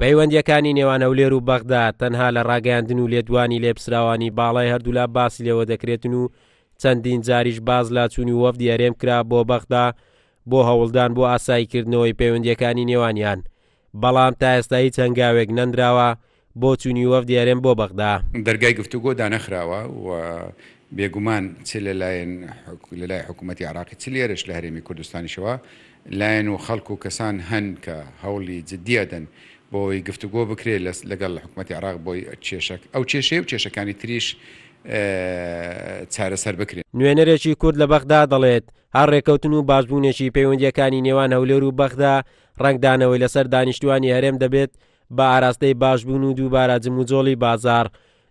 پەیوەندیەکانی نێوان هەولێر و بەغدا تەنها لە ڕاگەیاندن و لێدوانی لێپسراوانی باڵای هەردوولا باسی لێوە دەکرێتن و چەندین جاریش باز لا چوونی وەفدی هەرێم کرا بۆ بەغدا بۆ هەوڵدان بۆ ئاساییکردنەوەی پەیوەندیەکانی نێوانیان، بەڵام تا ئێستا هیچ هەنگاوێک نەندراوە بۆ چوونی وەفدی هەرێم بۆ بەغدا. دەرگای گفتوگۆ دانەخراوە و بێگومان چ لەلای حکوومەتی عراقی چ لێرەش لە هەرێمی کوردستانیشەوە لایەن و خەڵک و کەسان هەن کە هەوڵی جددیەدەن بۆی گفتوگۆ بکرێت لەگەڵ حکوومەتی عراق بۆی ئەو کێشەی و کێشەکانی تریش چارەسەر بکرێت. نوێنەرێکی کورد لە بەغدا دەڵێت هەر ڕێکەوتن و باشبوونێکی پەیوەندیەکانی نێوان هەولێر و بەغدا ڕنگدانەوەی لەسەر دانیشتوانی هەرێم دەبێت بە ئاراستەی باشبوون و دووبارە جموجۆڵی بازار.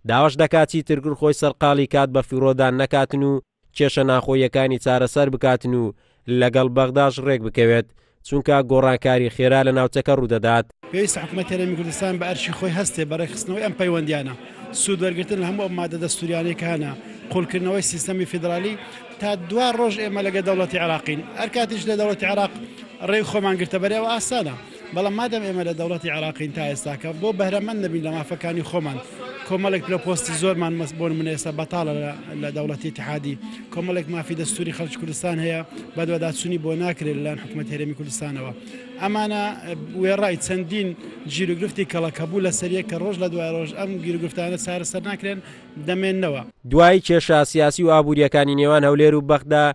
داواش دەکات چیتر خۆی سەرقاڵی کات بە فیڕۆدان نەکاتن و کێشە ناخۆیەکانی چارەسەر بکاتن و لەگەڵ بەغداش ڕێک بکەوێت، چونکە گۆڕانکاری خێرا لە ناوچەکە ڕوودەدات. پێویستە حکوومەتی هەرێمی کوردستان بە ئەرشی خۆی هەستێ بەڕێخستنەوەی ئەم پەیوەندیانە، سوود وەرگرتن لە هەموو ئەم مادە دەستوریانەی کە هەنا، قوڵکردنەوەی سیستەمی فیدرالی تا دوا ڕۆژ ئێمە لەگە دەوڵەتی عراقین. هەر کاتیش لە دەوڵەتی عراق ڕێی خۆمان گرتە بەرەوە ئاسانە، بەڵام مادەم ئێمە لە دەوڵەتی عراقین تا ئێستاکە بۆ بەهرەمەند نەبین لە مافەکانی خۆمان. کۆمەڵێک لە پۆستی زۆرمان بۆ نمونە ئێستا بەتاڵە لە دەوڵەتی اتحادی، کۆمەڵێک مافی دەستوری خەڵکی کوردستان هەیە بەدواداچوونی بۆ ناکرێت لەلایەن حکوومەتی هەرێمی کوردستانەوە. ئەمانە وێڕای چەندین گیرروگرفتی کەڵک هەبوو لە سەریە کە ڕۆژ لە دوای ڕۆژ ئەم گیرروگرفتانە چارەسەر ناکرێن دەمێننەوە. دوای کێشە سیاسی و ئابوووریەکانی نێوان هەولێر و بەغدا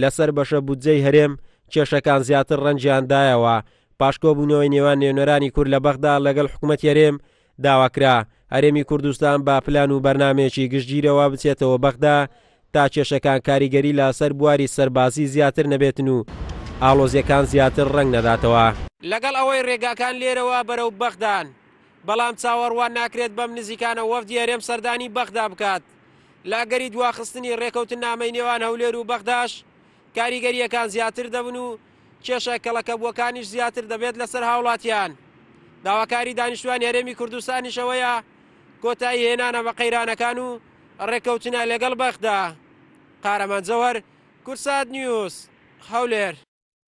لەسەر بەشە بودجەی هەرێم کێشەکان زیاتر ڕەنجیاندایەوە. پاشکۆبوونەوەی نێوان نوێنەرانی کورد لە بەغدا لەگەڵ حکوومەتی هەرێم داواکرا هەرێمی کوردستان با پلان و بەرنامەیەکی گشتگیرەوە بچێتەوە بەغدا تا کێشەکان کاریگەری لەسەر بواری سەربازی زیاتر نەبێتن و ئاڵۆزیەکان زیاتر ڕنگ نەداتەوە. لەگەڵ ئەوەی ڕێگاکان لێرەوە بەرەو بەغدان، بەڵام چاوەڕوان ناکرێت بەم نزیکانە وەفدی هەرێم سەردانی بەغدا بکات. لاگەری دواخستنی ڕێکەوتن نامەی نێوان هەولێر و بەغداش کاریگەریەکان زیاتر دەبن و کێشە کەڵەکەبووەکانیش زیاتر دەبێت لەسەر هاوڵاتیان. داواکاری دانیشتوانی هەرێمی کوردستانیشەوەیە کۆتایی هێنانە بە قەیرانەکان و ڕێکەوتنە لەگەڵ بەغدا. قارەمان جەوهەر، کورسات نیوز، هەولێر.